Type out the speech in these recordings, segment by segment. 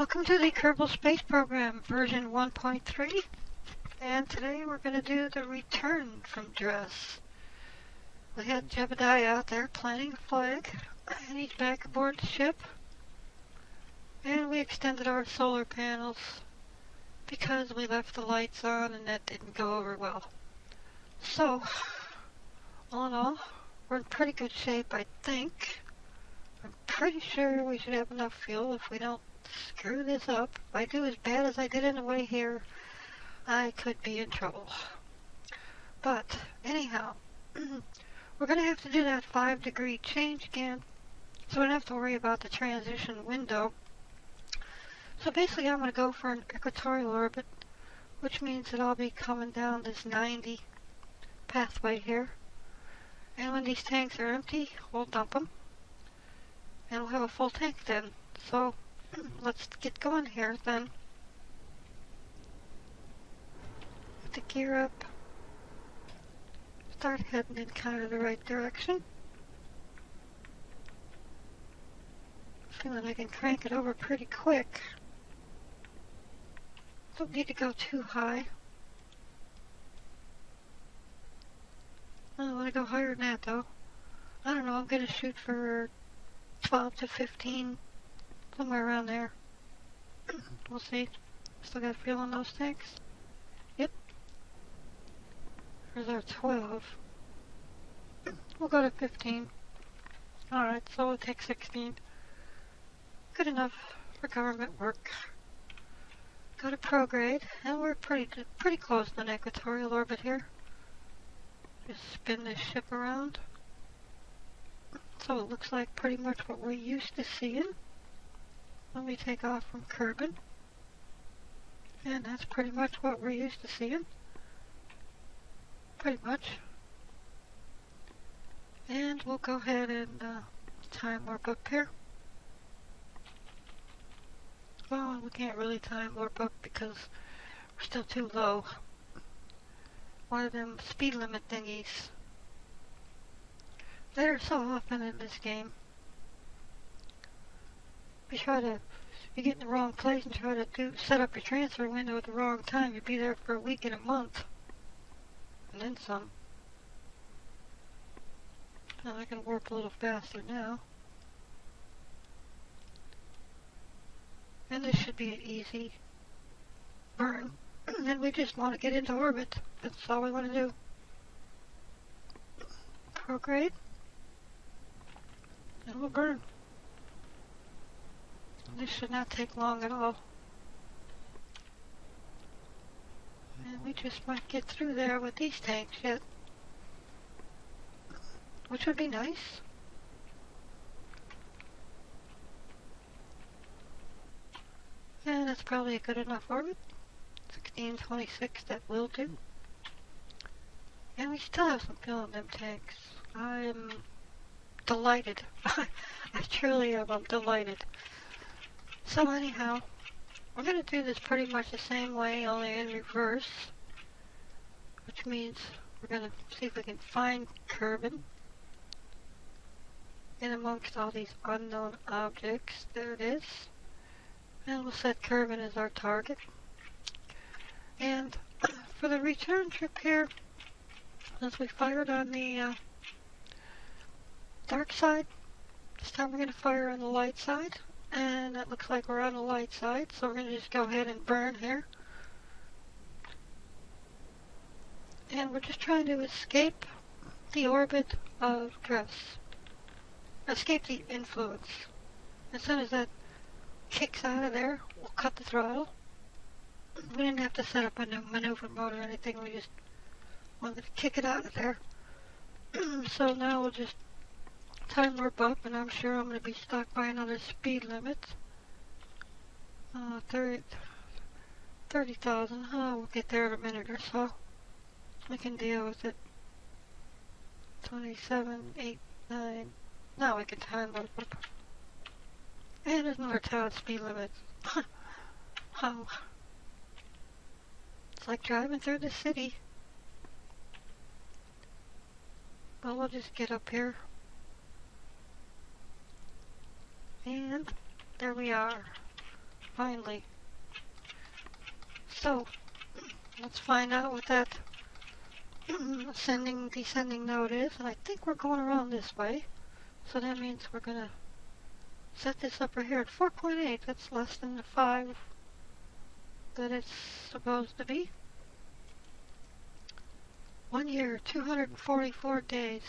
Welcome to the Kerbal Space Program, version 1.3, and today we're going to do the return from Dres. We had Jebediah out there planting a flag, and he's back aboard the ship, and we extended our solar panels because we left the lights on and that didn't go over well. So, all in all, we're in pretty good shape, I think. I'm pretty sure we should have enough fuel if we don't screw this up. If I do as bad as I did in the way here, I could be in trouble. But anyhow, we're going to have to do that 5-degree change again, so we don't have to worry about the transition window. So basically I'm going to go for an equatorial orbit, which means that I'll be coming down this 90 pathway here. And when these tanks are empty, we'll dump them. And we'll have a full tank then. So let's get going here then. Get the gear up. Start heading in kind of the right direction. Feeling I can crank it over pretty quick. Don't need to go too high. I don't want to go higher than that though. I don't know, I'm going to shoot for 12 to 15, somewhere around there. We'll see. Still got fuel in those tanks? Yep. There's our 12. We'll go to 15. Alright, so we'll take 16. Good enough for government work. Go to prograde, and we're pretty close to an equatorial orbit here. Just spin this ship around. So it looks like pretty much what we're used to seeing when we take off from Kerbal. And that's pretty much what we're used to seeing. Pretty much. And we'll go ahead and time warp up here. Well, we can't really time warp up because we're still too low. One of them speed limit thingies. They're so often in this game. You get in the wrong place and try to set up your transfer window at the wrong time, you'll be there for a week and a month. And then some. Now I can warp a little faster now. And this should be an easy burn. And we just want to get into orbit. That's all we want to do. Prograde. And we'll burn. This should not take long at all. And we just might get through there with these tanks yet. Which would be nice. And that's probably a good enough orbit. 1626, that will do. And we still have some fuel in them tanks. I'm delighted. I truly am. I'm delighted. So anyhow, we're going to do this pretty much the same way, only in reverse. Which means we're going to see if we can find Kerbal in amongst all these unknown objects. There it is. And we'll set Kerbal as our target. And for the return trip here, since we fired on the dark side, this time we're going to fire on the light side. And it looks like we're on the light side, so we're going to just go ahead and burn here. And we're just trying to escape the orbit of Dres. Escape the influence. As soon as that kicks out of there, we'll cut the throttle. We didn't have to set up a new maneuver mode or anything, we just wanted to kick it out of there. So now we'll just time warp up, and I'm sure I'm going to be stuck by another speed limit. 30,000. Oh, we'll get there in a minute or so. We can deal with it. 27, 8, 9. Now we can time warp up. And there's another town speed limit. Oh. It's like driving through the city. Well, we'll just get up here. And there we are. finally. So, let's find out what that ascending, descending node is. And I think we're going around this way. So that means we're going to set this up right here at 4.8. That's less than the 5 that it's supposed to be. 1 year, 244 days.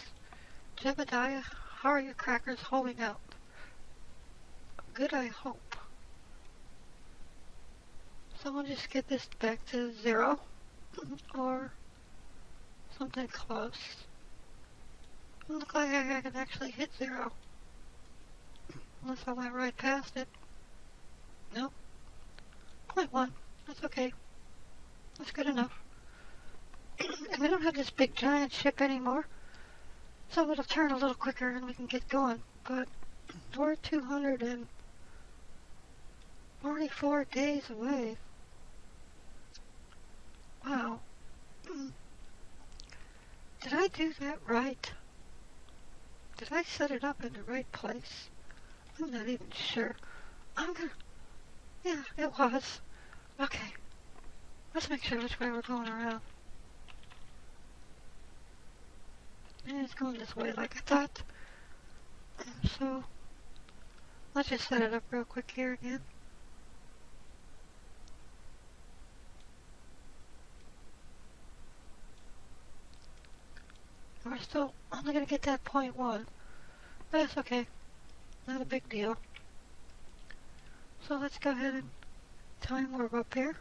Jebediah, how are your crackers holding out? Good, I hope. So we'll just get this back to 0, or something close. Doesn't look like I can actually hit 0. Unless I went right past it. Nope. 0.1. That's okay. That's good enough. And we don't have this big giant ship anymore, so it'll turn a little quicker and we can get going. But we're 244 days away. Wow. Did I do that right? Did I set it up in the right place? I'm not even sure. Yeah, it was. Okay. Let's make sure which way we're going around. And it's going this way like I thought. So, let's just set it up real quick here again. We're still only going to get that 0.1. But that's okay. Not a big deal. So let's go ahead and time warp up here.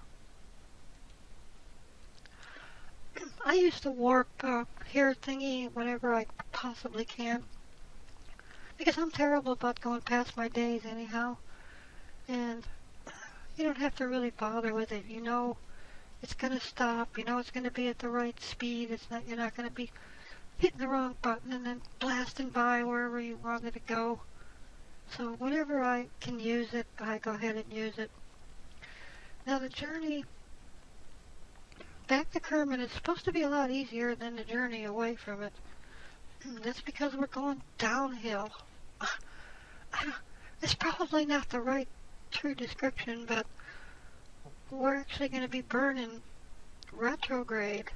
I used to warp here thingy whenever I possibly can. Because I'm terrible about going past my days anyhow. And you don't have to really bother with it. You know it's going to stop. You know it's going to be at the right speed. You're not going to be hitting the wrong button and then blasting by wherever you wanted to go. So whenever I can use it, I go ahead and use it. Now the journey back to Kerman is supposed to be a lot easier than the journey away from it. That's because we're going downhill. It's probably not the right true description, but we're actually going to be burning retrograde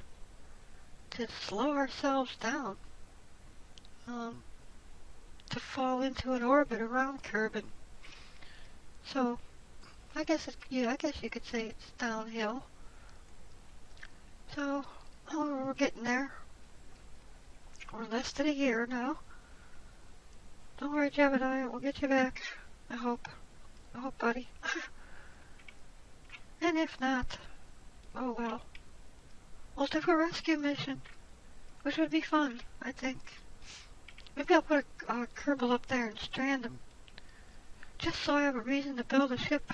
to slow ourselves down, to fall into an orbit around Kerbal. So I guess I guess you could say it's downhill. So we're getting there. We're less than a year now. Don't worry, Jebediah, we'll get you back. I hope. I hope, buddy. And if not, oh well. We'll do a rescue mission, which would be fun, I think. Maybe I'll put a Kerbal up there and strand him, just so I have a reason to build a ship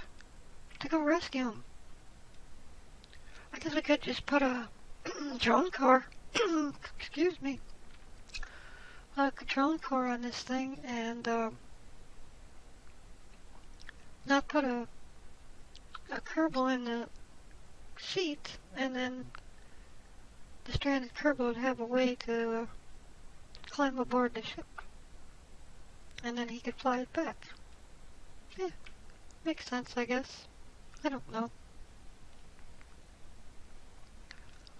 to go rescue him. I guess we could just put a drone core, excuse me, a drone core on this thing and not put a Kerbal in the seat, and then the stranded Kerbal would have a way to climb aboard the ship, and then he could fly it back. Yeah, makes sense, I guess. I don't know.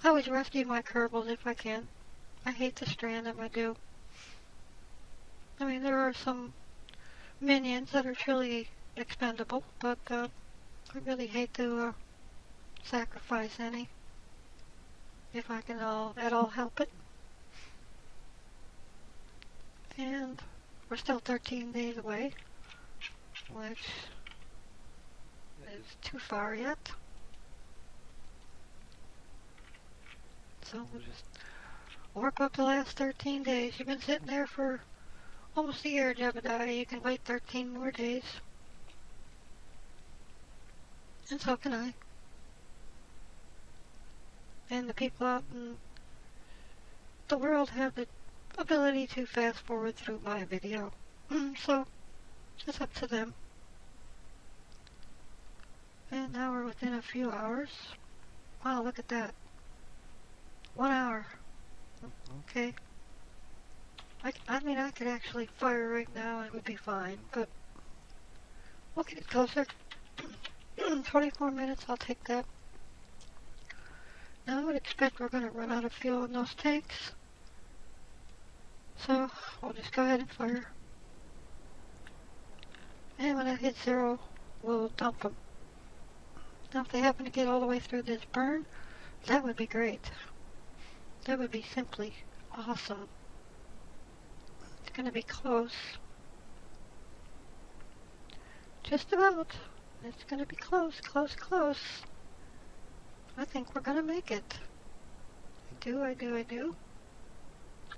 I always rescue my Kerbals if I can. I hate to strand them, I do. I mean, there are some minions that are truly expendable, but I really hate to sacrifice any, if I can at all help it. And we're still 13 days away, which is too far yet. So we'll just warp up the last 13 days. You've been sitting there for almost a year, Jebediah. You can wait 13 more days. And so can I. And the people out in the world have the ability to fast forward through my video. So it's up to them. And now we're within a few hours. Wow, look at that. 1 hour. Okay. I mean, I could actually fire right now and it would be fine, but we'll get it closer. 24 minutes, I'll take that. Now I would expect we're going to run out of fuel in those tanks. So we'll just go ahead and fire. And when I hit 0, we'll dump them. Now if they happen to get all the way through this burn, that would be great. That would be simply awesome. It's going to be close. Just about. It's going to be close, close, close. I think we're going to make it. I do.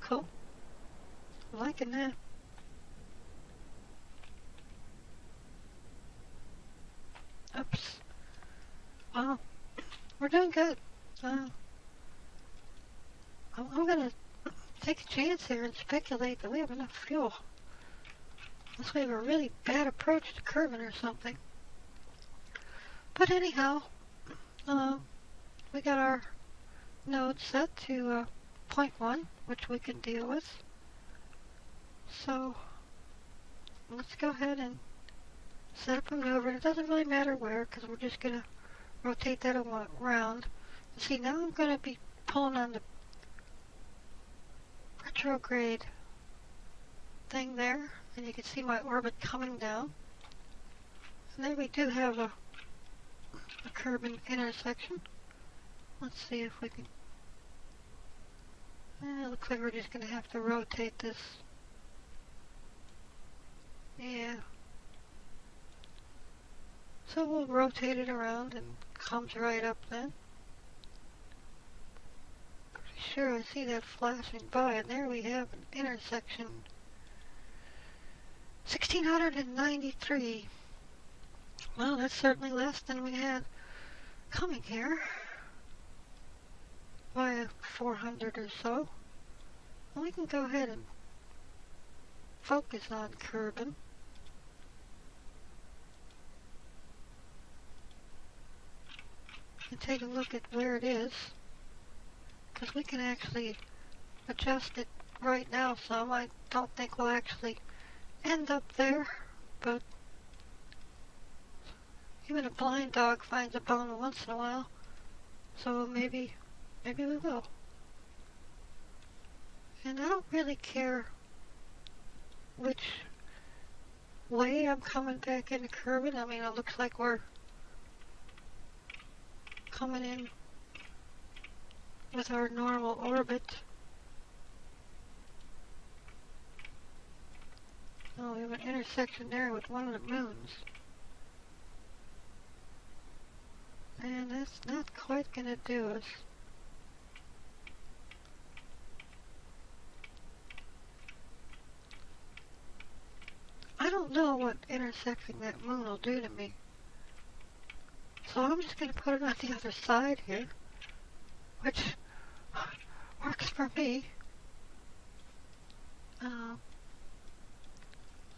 Cool. I'm liking that. Oops. Wow. We're doing good. I'm going to take a chance here and speculate that we have enough fuel. Unless we have a really bad approach to Kerbal or something. But anyhow, we got our node set to 0.1, which we can deal with. So let's go ahead and set up a maneuver. It doesn't really matter where, because we're just going to rotate that around. See, now I'm going to be pulling on the retrograde thing there, and you can see my orbit coming down. And there we do have a Kerbal intersection. Let's see if we can... it looks like we're just going to have to rotate this. Yeah. So we'll rotate it around and it comes right up then. Pretty sure I see that flashing by, and there we have an intersection. 1693. Well, that's certainly less than we had coming here. By 400 or so. We can go ahead and focus on Kerbal. And take a look at where it is, because we can actually adjust it right now some. I don't think we'll actually end up there, but even a blind dog finds a bone once in a while, so maybe we will. And I don't really care which way I'm coming back into Kerbal. I mean, it looks like we're coming in with our normal orbit. Oh, we have an intersection there with one of the moons. And that's not quite going to do us. I don't know what intersecting that moon will do to me. So I'm just going to put it on the other side here, which works for me. I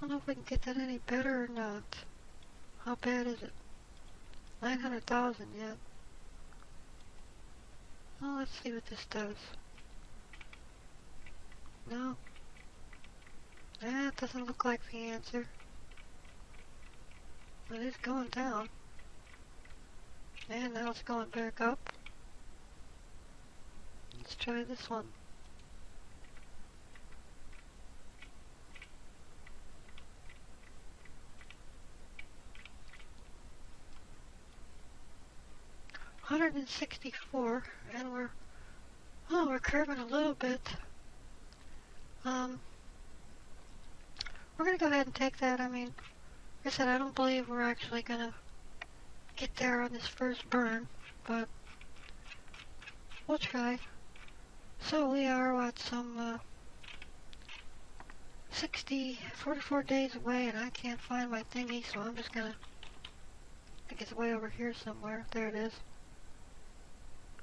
don't know if we can get that any better or not. How bad is it? 900,000 yet. Well, let's see what this does. No. That doesn't look like the answer. It is going down. And now it's going back up. Let's try this one. $164, and we're curving a little bit. We're going to go ahead and take that. I mean, like I said, I don't believe we're actually going to get there on this first burn, but we'll try. So we are, what, some 44 days away, and I can't find my thingy, so I'm just going to, I think it's way over here somewhere. There it is.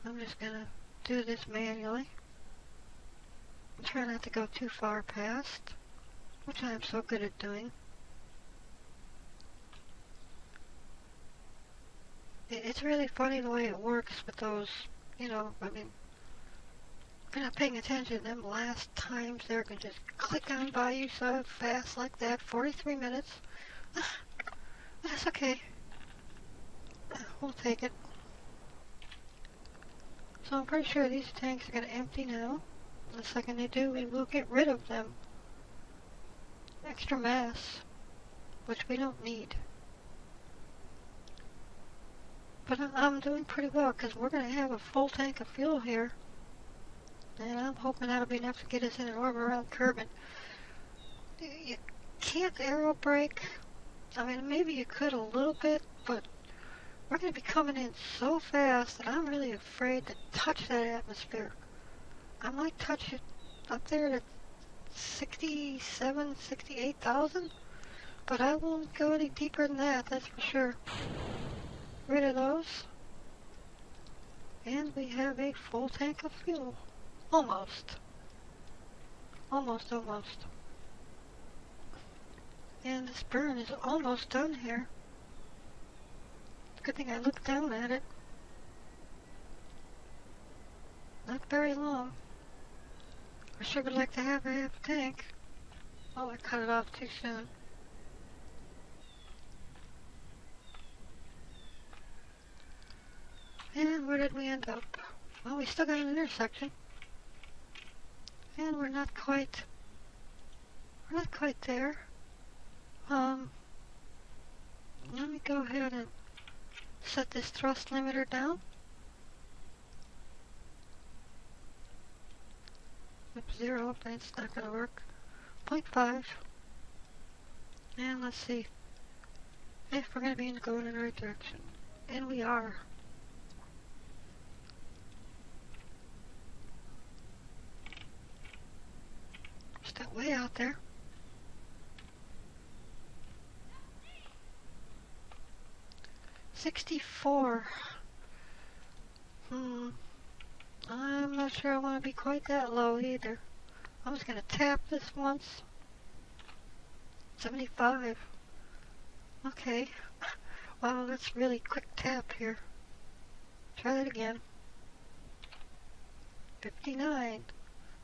I'm just going to do this manually. Try not to go too far past, which I'm so good at doing. It's really funny the way it works with those, you know, I mean, if you're not paying attention to them last times, they're going to just click on by you so fast like that. 43 minutes. That's okay. we'll take it. So I'm pretty sure these tanks are going to empty now. The second they do, we will get rid of them. Extra mass, which we don't need. But I'm doing pretty well because we're going to have a full tank of fuel here. And I'm hoping that'll be enough to get us in an orbit around Kerbal. You can't aero brake. I mean, maybe you could a little bit, but we're going to be coming in so fast that I'm really afraid to touch that atmosphere. I might touch it up there at 67, 68,000, but I won't go any deeper than that, that's for sure. Rid of those. And we have a full tank of fuel. Almost. Almost. And this burn is almost done here. Good thing I looked down at it. Not very long. I sure would like to have a half tank. Oh, I cut it off too soon. And where did we end up? Well, we still got an intersection. And we're not quite there. Let me go ahead and set this thrust limiter down. Oops, 0, that's not going to work. 0.5. And let's see if we're going to be going in the right direction. And we are. Still way out there. $64. I'm not sure I want to be quite that low either. I'm just going to tap this once. 75. Okay. Wow, that's really quick tap here. Try that again. 59.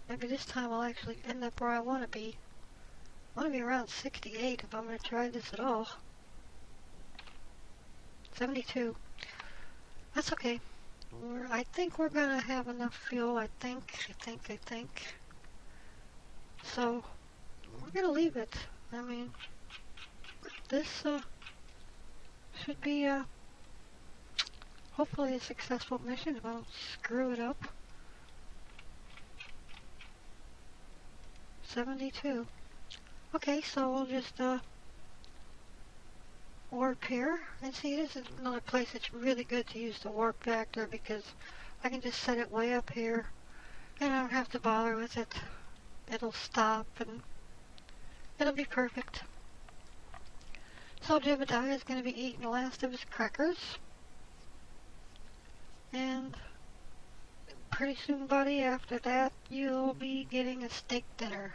Maybe this time I'll actually end up where I want to be. I want to be around 68 if I'm going to try this at all. 72. That's okay. I think we're going to have enough fuel. I think. So, we're going to leave it. I mean, this should be hopefully a successful mission. It won't screw it up. 72. Okay, so we'll just warp here. And see, this is another place that's really good to use the warp factor because I can just set it way up here and I don't have to bother with it. It'll stop and it'll be perfect. So Jebediah is going to be eating the last of his crackers. And pretty soon, buddy, after that, you'll be getting a steak dinner.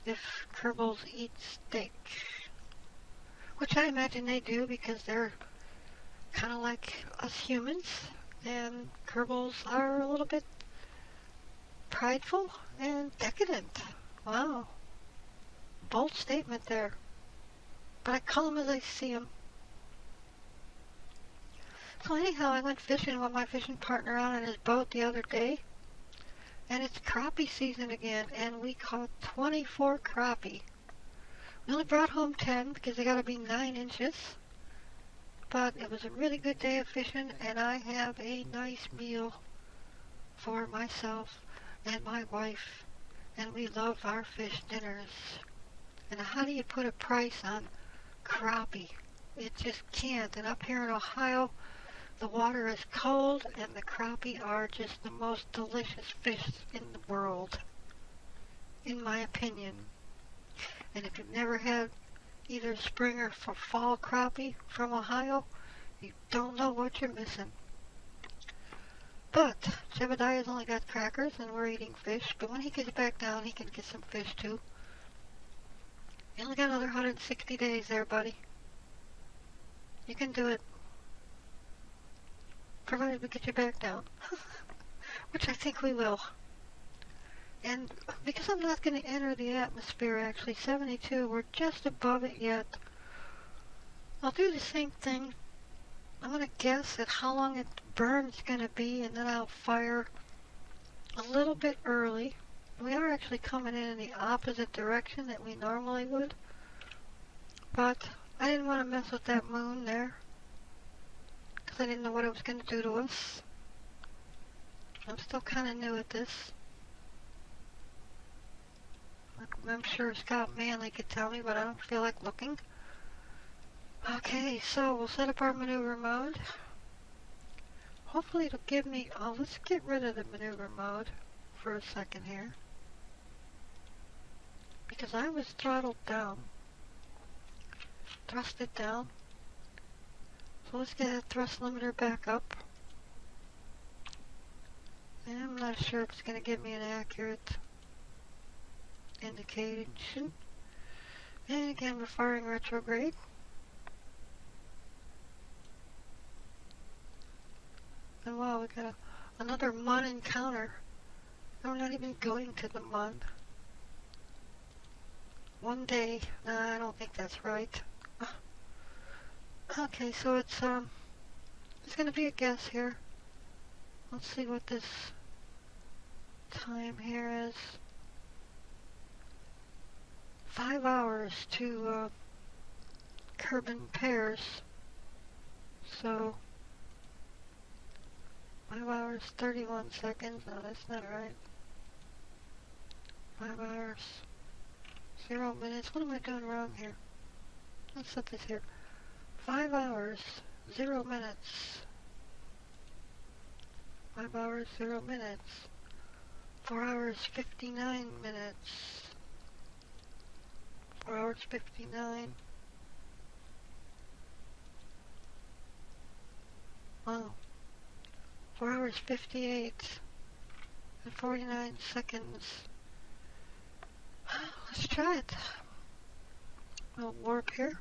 If Kerbals eat steak. Which I imagine they do because they're kind of like us humans. And Kerbals are a little bit prideful and decadent. Wow. Bold statement there. But I call them as I see them. So anyhow, I went fishing with my fishing partner out on his boat the other day. And it's crappie season again, and we caught 24 crappie. We only brought home 10 because they got to be 9 inches. But it was a really good day of fishing, and I have a nice meal for myself and my wife. And we love our fish dinners. And how do you put a price on crappie? It just can't. And up here in Ohio, the water is cold, and the crappie are just the most delicious fish in the world, in my opinion. And if you've never had either spring or fall crappie from Ohio, you don't know what you're missing. But Jebediah's only got crackers, and we're eating fish. But when he gets back down, he can get some fish too. You only got another 160 days there, buddy. You can do it. Provided we get you back down. Which I think we will. And because I'm not going to enter the atmosphere, actually, 72, we're just above it yet. I'll do the same thing I'm going to guess at how long it burn's going to be, and then I'll fire a little bit early. We are actually coming in the opposite direction that we normally would, but I didn't want to mess with that moon there because I didn't know what it was going to do to us. I'm still kind of new at this. I'm sure Scott Manley could tell me, but I don't feel like looking. Okay, so we'll set up our maneuver mode. Hopefully it'll give me... Oh, let's get rid of the maneuver mode for a second here, because I was throttled down. Thrust it down. So let's get that thrust limiter back up. And I'm not sure if it's going to give me an accurate indication. And again, we're firing retrograde. And wow, we got another MUN encounter. And we're not even going to the MUN. One day. I don't think that's right. Okay, so it's going to be a guess here. Let's see what this time here is. 5 hours to Kerbal pairs. So 5 hours 31 seconds. No, that's not right. 5 hours 0 minutes. What am I doing wrong here? Let's set this here. 5 hours 0 minutes. 5 hours 0 minutes. 4 hours 59 minutes. 4 hours 59. Wow. 4 hours 58 and 49 seconds. Let's try it. We'll warp here.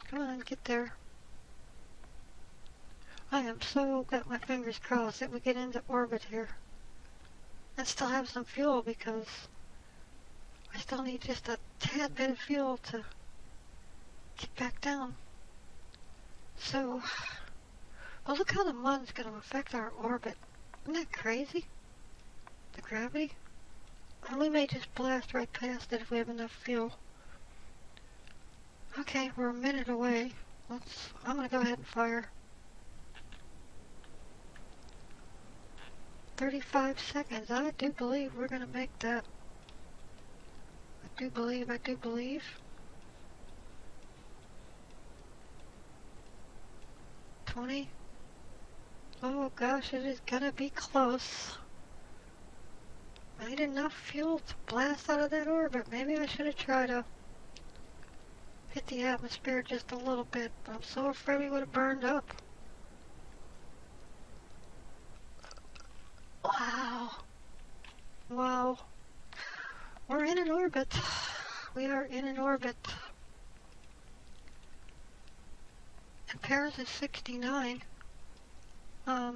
Come on, get there. I am so got my fingers crossed that we get into orbit here. And still have some fuel, because I still need just a tad bit of fuel to get back down. So, well, look how the MUN's going to affect our orbit. Isn't that crazy? The gravity? And we may just blast right past it if we have enough fuel. Okay, we're a minute away. I'm going to go ahead and fire. 35 seconds. I do believe we're going to make that. I do believe. 20. Oh gosh, it is going to be close. I need enough fuel to blast out of that orbit. Maybe I should have tried to hit the atmosphere just a little bit. I'm so afraid we would have burned up. Wow. Wow. We're in an orbit. We are in an orbit. And Paris is 69. I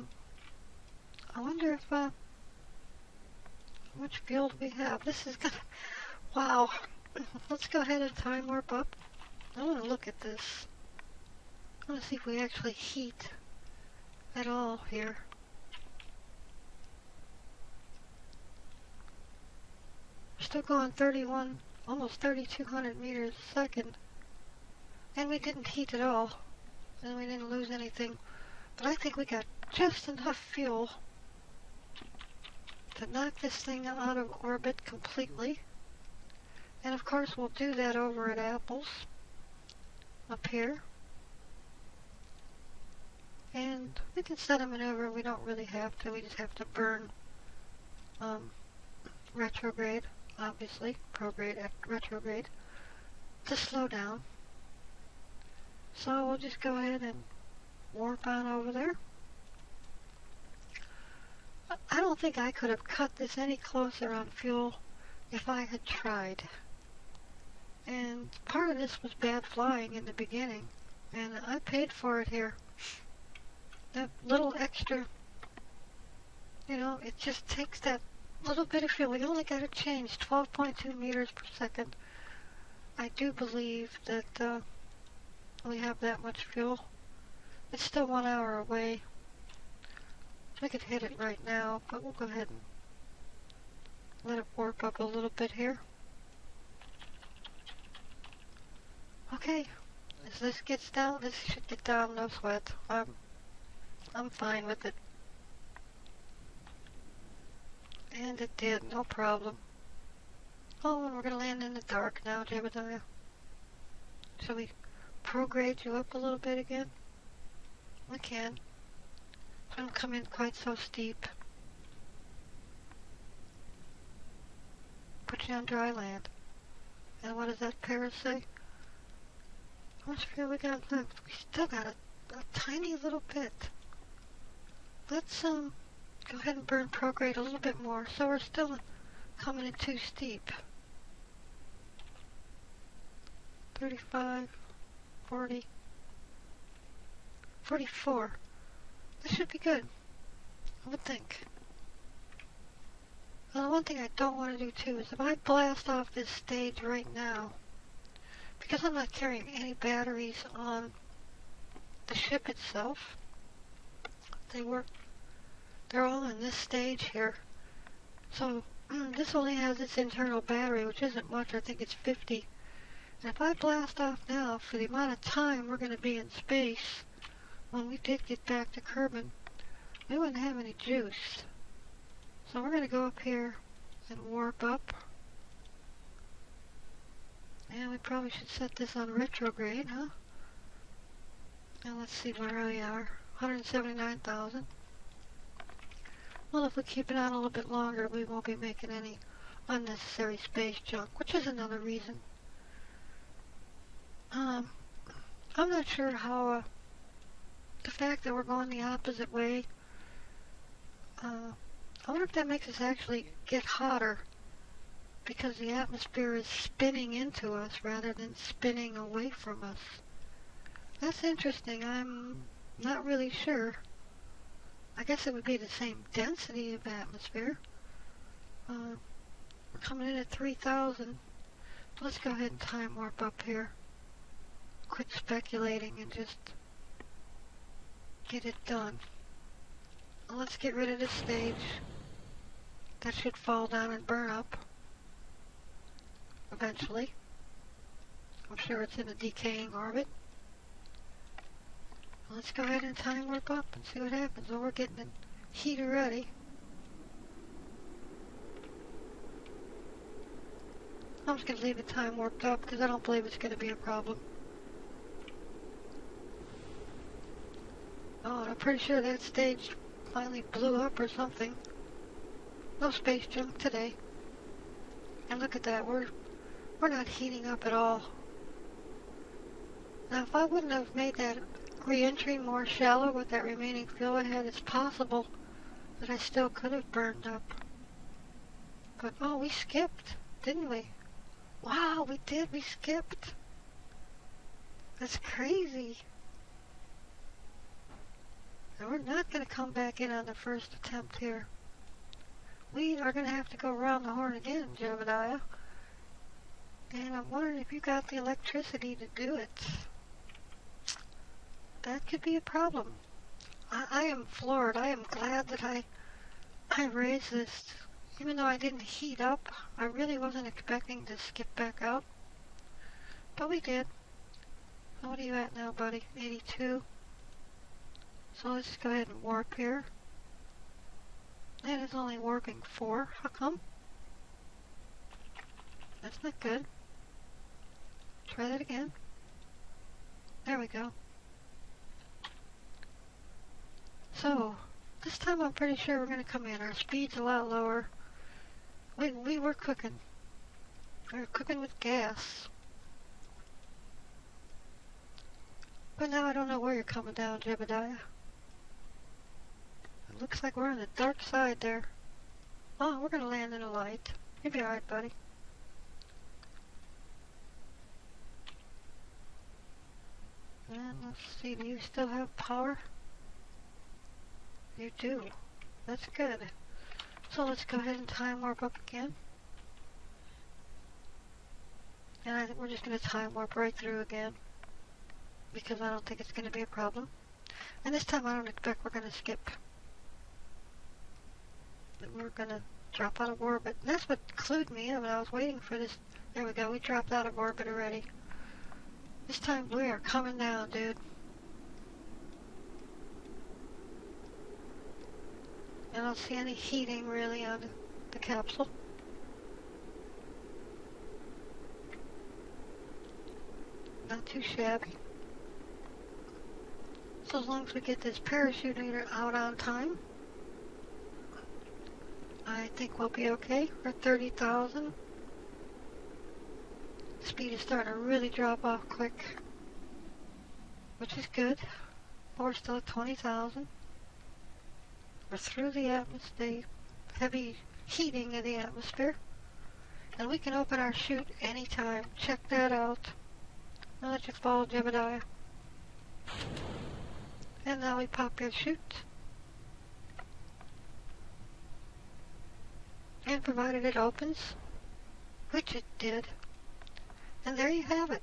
wonder if, how much fuel do we have? This is gonna, wow. Let's go ahead and time warp up. I want to look at this. I want to see if we actually heat at all here. We're still going 31, almost 3,200 meters a second. And we didn't heat at all. And we didn't lose anything. But I think we got just enough fuel to knock this thing out of orbit completely. And of course we'll do that over at Apples. Up here. And we can set a maneuver. We don't really have to. We just have to burn retrograde, obviously. Prograde after retrograde. To slow down. So we'll just go ahead and warp on over there. I don't think I could have cut this any closer on fuel if I had tried. And part of this was bad flying in the beginning, and I paid for it here. That little extra, you know, it just takes that little bit of fuel. We only got to change 12.2 meters per second. I do believe that definitely have that much fuel. It's still 1 hour away. We could hit it right now, but we'll go ahead and let it warp up a little bit here. Okay, as this gets down, this should get down, no sweat. I'm fine with it. And it did, no problem. Oh, and we're going to land in the dark now, Jebediah. Shall we prograde you up a little bit again? We can. Don't come in quite so steep. Put you on dry land. And what does that pair say? How much fuel we got left? We still got a tiny little bit. Let's go ahead and burn prograde a little bit more, so we're still coming in too steep. 35, 40, 44. This should be good, I would think. Well, one thing I don't want to do too is if I blast off this stage right now, because I'm not carrying any batteries on the ship itself, they're all in this stage here. So this only has its internal battery, which isn't much. I think it's 50. And if I blast off now, for the amount of time we're going to be in space, when we did get back to Kerbal, we wouldn't have any juice. So we're going to go up here and warp up. And we probably should set this on retrograde, huh? And let's see where we are. 179,000. Well, if we keep it on a little bit longer, we won't be making any unnecessary space junk, which is another reason. I'm not sure how the fact that we're going the opposite way, I wonder if that makes us actually get hotter because the atmosphere is spinning into us rather than spinning away from us. That's interesting. I'm not really sure. I guess it would be the same density of atmosphere. We're coming in at 3,000. Let's go ahead and time warp up here. Quit speculating and just get it done. Let's get rid of this stage. That should fall down and burn up eventually. I'm sure it's in a decaying orbit. Let's go ahead and time warp up and see what happens. Well, we're getting the heater ready. I'm just going to leave the time warped up because I don't believe it's going to be a problem. Oh, and I'm pretty sure that stage finally blew up or something. No space junk today. And look at that, we're not heating up at all. Now, if I wouldn't have made that re-entry more shallow with that remaining fuel I had, it's possible that I still could have burned up. But, oh, we skipped, didn't we? Wow, we did, we skipped. That's crazy. And we're not going to come back in on the first attempt here. We are going to have to go around the horn again, Jebediah. And I'm wondering if you got the electricity to do it. That could be a problem. I am floored. I am glad that I raised this. Even though I didn't heat up, I really wasn't expecting to skip back out. But we did. What are you at now, buddy? 82. So let's go ahead and warp here. That is only warping 4. How come? That's not good. Try that again. There we go. So, this time I'm pretty sure we're going to come in. Our speed's a lot lower. We were cooking. We were cooking with gas. But now I don't know where you're coming down, Jebediah. It looks like we're on the dark side there. Oh, we're going to land in a light. You'll be alright, buddy. And let's see, do you still have power? You do. That's good. So let's go ahead and time warp up again. And I think we're just going to time warp right through again. because I don't think it's going to be a problem. And this time I don't expect we're going to skip. We're going to drop out of orbit. And that's what clued me in when I was waiting for this. There we go, we dropped out of orbit already. This time we are coming down, dude. I don't see any heating really on the capsule. Not too shabby. So as long as we get this parachuter out on time, I think we'll be okay. We're at 30,000. Speed is starting to really drop off quick, which is good. We're still at 20,000. We're through the atmosphere, heavy heating of the atmosphere, and we can open our chute anytime. Check that out. I'll let you follow Jebediah. And now we pop your chute. And provided it opens, which it did. And there you have it.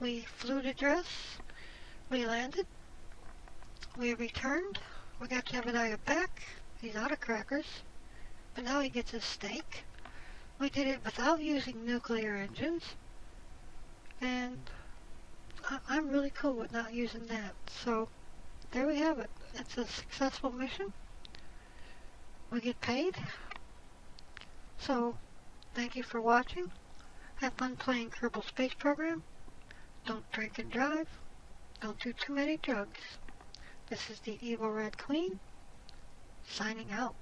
We flew to Dres, we landed, we returned, we got Jebediah back. He's out of crackers, but now he gets his steak. We did it without using nuclear engines, and I'm really cool with not using that. So there we have it. It's a successful mission. We get paid. So thank you for watching. Have fun playing Kerbal Space Program. Don't drink and drive. Don't do too many drugs. This is the Evil Red Queen, signing out.